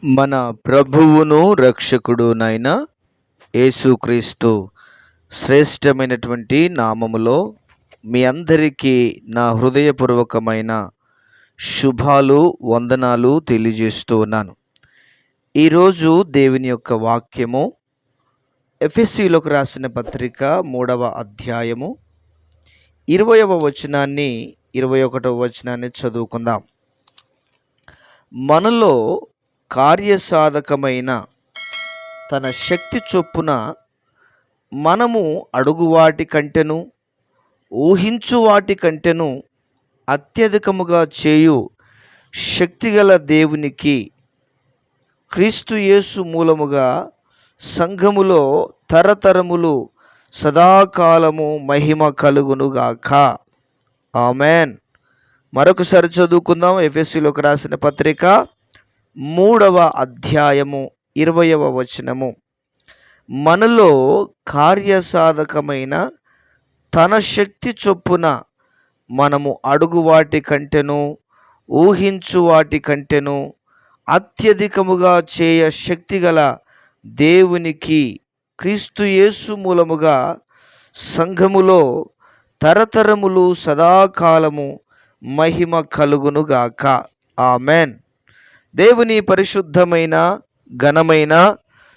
మన ప్రభువును రక్షకుడునైన యేసుక్రీస్తు శ్రేష్టమైనటువంటి నామములో మీ అందరికీ నా హృదయపూర్వకమైన శుభాలు వందనాలు తెలియజేస్తూ ఉన్నాను. ఈరోజు దేవుని యొక్క వాక్యము ఎఫెసీయులకు రాసిన పత్రిక 3వ అధ్యాయము 20వ వచనాన్ని 21వ వచనాన్ని చదువుకుందాం. మనలో కార్యసాధకమైన తన శక్తి చొప్పున మనము అడుగు వాటి కంటెను ఊహించు వాటి కంటెను అత్యధికముగా చేయు శక్తిగల దేవునికి క్రీస్తు యేసు మూలముగా సంఘములో తరతరములు సదాకాలము మహిమ కలుగునుగాక. ఆమెన్. మరొకసారి చదువుకుందాం. ఎఫెసీయులకు రాసిన పత్రిక 3వ అధ్యాయము 20వ వచనము. మనలో కార్యసాధకమైన తన శక్తి చొప్పున మనము అడుగు వాటి కంటెను ఊహించు వాటి కంటెను అత్యధికముగా చేయ శక్తిగల దేవునికి క్రీస్తు యేసు మూలముగా సంఘములో తరతరములు సదాకాలము మహిమ కలుగునుగాక. ఆమెన్. దేవుని పరిశుద్ధమైన ఘనమైన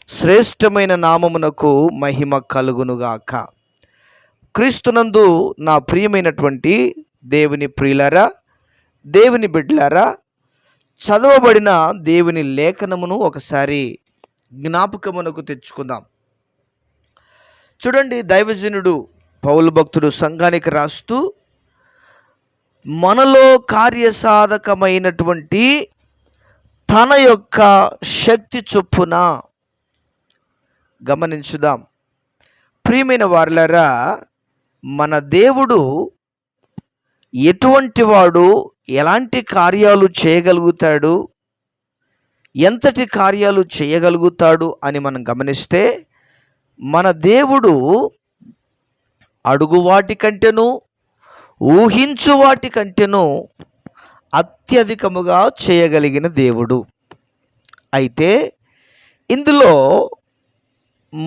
శ్రేష్టమైన నామమునకు మహిమ కలుగునుగాక. క్రీస్తునందు నా ప్రియమైనటువంటి దేవుని ప్రియులారా, దేవుని బిడ్డలారా, చదవబడిన దేవుని లేఖనమును ఒకసారి జ్ఞాపకమునకు తెచ్చుకుందాం. చూడండి, దైవజనుడు పౌలు భక్తుడు సంఘానికి రాస్తూ మనలో కార్యసాధకమైనటువంటి తన యొక్క శక్తి చొప్పున గమనించుదాం. ప్రియమైన వారలారా, మన దేవుడు ఎటువంటి వాడు, ఎలాంటి కార్యాలు చేయగలుగుతాడు, ఎంతటి కార్యాలు చేయగలుగుతాడు అని మనం గమనిస్తే, మన దేవుడు అడుగు వాటి కంటేను ఊహించు వాటి కంటేను అత్యధికముగా చేయగలిగిన దేవుడు. అయితే ఇందులో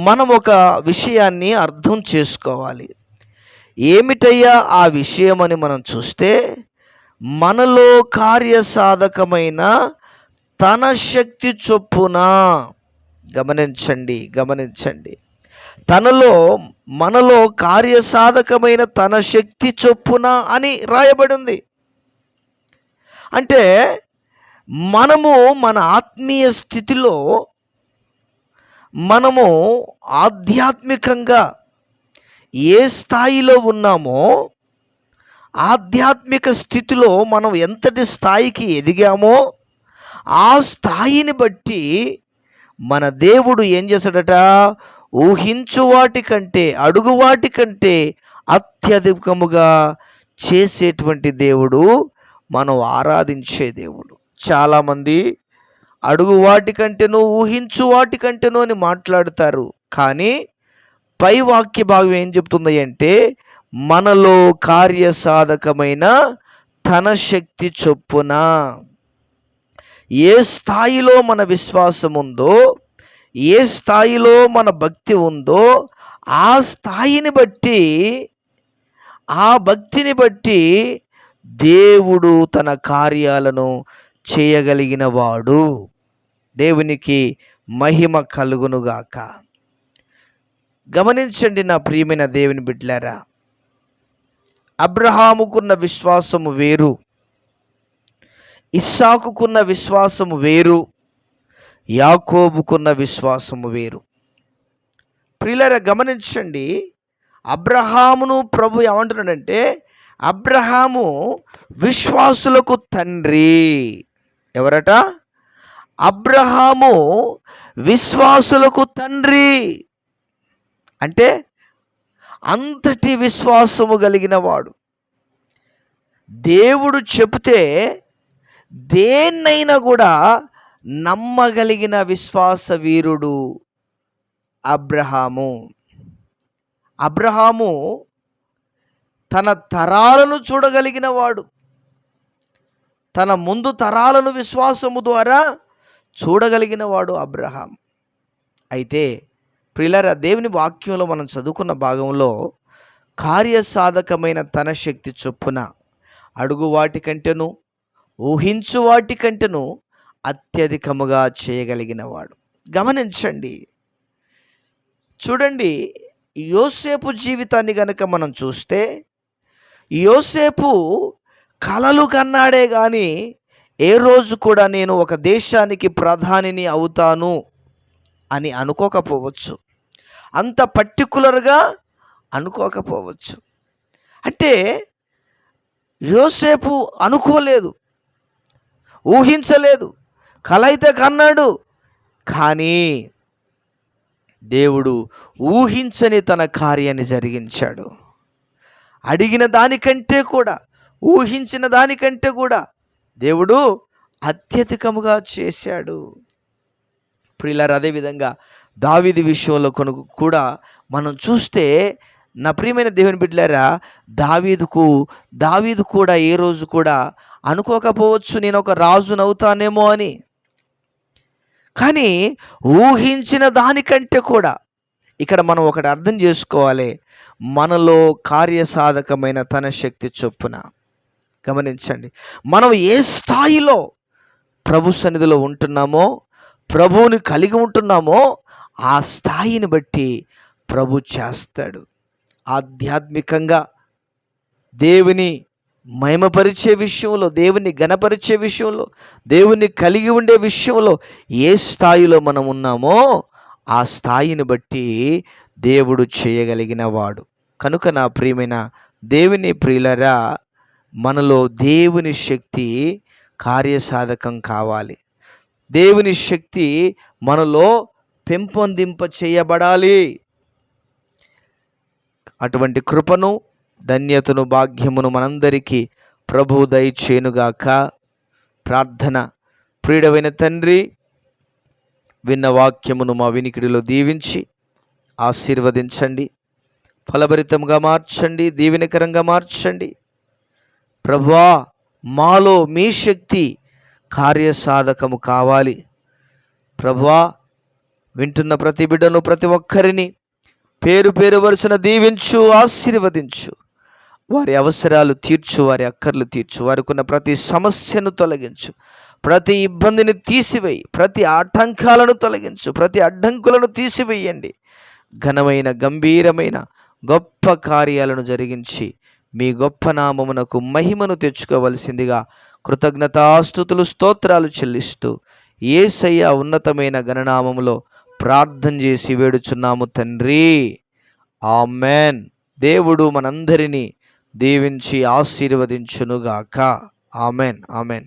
మనం ఒక విషయాన్ని అర్థం చేసుకోవాలి. ఏమిటయ్యా ఆ విషయం అని మనం చూస్తే, మనలో కార్యసాధకమైన తన శక్తి చొప్పున, గమనించండి, మనలో కార్యసాధకమైన తన శక్తి చొప్పున అని రాయబడింది. అంటే మనము మన ఆత్మీయ స్థితిలో, మనము ఆధ్యాత్మికంగా ఏ స్థాయిలో ఉన్నామో, ఆధ్యాత్మిక స్థితిలో మనం ఎంతటి స్థాయికి ఎదిగామో ఆ స్థాయిని బట్టి మన దేవుడు ఏం చేశాడట, ఊహించు వాటి కంటే అడుగు వాటి కంటే అత్యధికముగా చేసేటువంటి దేవుడు, మనం ఆరాధించే దేవుడు. చాలామంది అడుగు వాటి కంటేనో ఊహించు వాటి కంటేనో అని మాట్లాడతారు. కానీ పై వాక్య భాగం ఏం చెప్తుంది అంటే, మనలో కార్యసాధకమైన తన శక్తి చొప్పున. ఏ స్థాయిలో మన విశ్వాసం ఉందో, ఏ స్థాయిలో మన భక్తి ఉందో ఆ స్థాయిని బట్టి, ఆ భక్తిని బట్టి దేవుడు తన కార్యాలను చేయగలిగిన వాడు. దేవునికి మహిమ కలుగునుగాక. గమనించండి నా ప్రియమైన దేవుని బిడ్డలారా, అబ్రహాముకున్న విశ్వాసము వేరు, ఇస్సాకుకున్న విశ్వాసము వేరు, యాకోబుకున్న విశ్వాసము వేరు. ప్రియులారా, గమనించండి, అబ్రహామును ప్రభు ఏమంటున్నాడంటే, అబ్రహాము విశ్వాసులకు తండ్రి. ఎవరట? అబ్రహాము విశ్వాసులకు తండ్రి. అంటే అంతటి విశ్వాసము కలిగిన వాడు. దేవుడు చెబితే దేన్నైనా కూడా నమ్మగలిగిన విశ్వాస వీరుడు అబ్రహాము. అబ్రహాము తన తరాలను చూడగలిగిన వాడు. తన ముందు తరాలను విశ్వాసము ద్వారా చూడగలిగిన వాడు అబ్రహాం. అయితే ప్రియులారా, దేవుని వాక్యంలో మనం చదువుకున్న భాగంలో కార్యసాధకమైన తన శక్తి చొప్పున అడుగు వాటి కంటేను ఊహించు వాటి కంటేను అత్యధికముగా చేయగలిగిన వాడు. గమనించండి, చూడండి, యోసేపు జీవితాన్ని గనక మనం చూస్తే, యోసేపు కలలు కన్నాడే కానీ ఏ రోజు కూడా నేను ఒక దేశానికి ప్రధానిని అవుతాను అని అనుకోకపోవచ్చు, అంత పర్టికులర్గా అనుకోకపోవచ్చు. అంటే యోసేపు అనుకోలేదు, ఊహించలేదు, కల అయితే కన్నాడు, కానీ దేవుడు ఊహించని తన కార్యాన్ని జరిగించాడు. అడిగిన దానికంటే కూడా, ఊహించిన దానికంటే కూడా దేవుడు అత్యధికముగా చేశాడు. ప్రియులారా, అదేవిధంగా దావీదు విషయంలో కూడా మనం చూస్తే, నా ప్రియమైన దేవుని బిడ్డలారా, దావీదు కూడా ఏ రోజు కూడా అనుకోకపోవచ్చు నేను ఒక రాజునవుతానేమో అని. కానీ ఊహించిన దానికంటే కూడా, ఇక్కడ మనం ఒకటి అర్థం చేసుకోవాలి, మనలో కార్యసాధకమైన తన శక్తి చొప్పున. గమనించండి, మనం ఏ స్థాయిలో ప్రభు సన్నిధిలో ఉంటున్నామో, ప్రభువుని కలిగి ఉంటున్నామో, ఆ స్థాయిని బట్టి ప్రభు చేస్తాడు. ఆధ్యాత్మికంగా దేవుని మహిమపరిచే విషయంలో, దేవుని ఘనపరిచే విషయంలో, దేవుని కలిగి ఉండే విషయంలో ఏ స్థాయిలో మనం ఉన్నామో ఆ స్థాయిని బట్టి దేవుడు చేయగలిగిన వాడు. కనుక నా ప్రియమైన దేవుని ప్రియులరా, మనలో దేవుని శక్తి కార్యసాధకం కావాలి. దేవుని శక్తి మనలో పెంపొందింప చేయబడాలి. అటువంటి కృపను, ధన్యతను, భాగ్యమును మనందరికీ ప్రభువు దయచేయునుగాక. ప్రార్థన. ప్రియుడైన తండ్రి, విన్న వాక్యమును మా వినికిడిలో దీవించి ఆశీర్వదించండి, ఫలభరితంగా మార్చండి, దీవెనకరంగా మార్చండి. ప్రభువా, మాలో మీ శక్తి కార్యసాధకము కావాలి. ప్రభువా, వింటున్న ప్రతి బిడ్డను, ప్రతి ఒక్కరిని పేరు పేరు వరుసన దీవించు, ఆశీర్వదించు. వారి అవసరాలు తీర్చు, వారి అక్కర్లు తీర్చు, వారికి ఉన్న ప్రతి సమస్యను తొలగించు, ప్రతి ఇబ్బందిని తీసివేయి, ప్రతి ఆటంకాలను తొలగించు, ప్రతి అడ్డంకులను తీసివేయండి. ఘనమైన, గంభీరమైన, గొప్ప కార్యాలను జరిగించి మీ గొప్ప నామమునకు మహిమను తెచ్చుకోవలసిందిగా కృతజ్ఞతాస్తుతులు, స్తోత్రాలు చెల్లిస్తూ యేసయ్య ఉన్నతమైన ఘననామములో ప్రార్థన చేసి వేడుచున్నాము తండ్రి. ఆమెన్. దేవుడు మనందరినీ దీవించి ఆశీర్వదించునుగాక. ఆమెన్. ఆమెన్.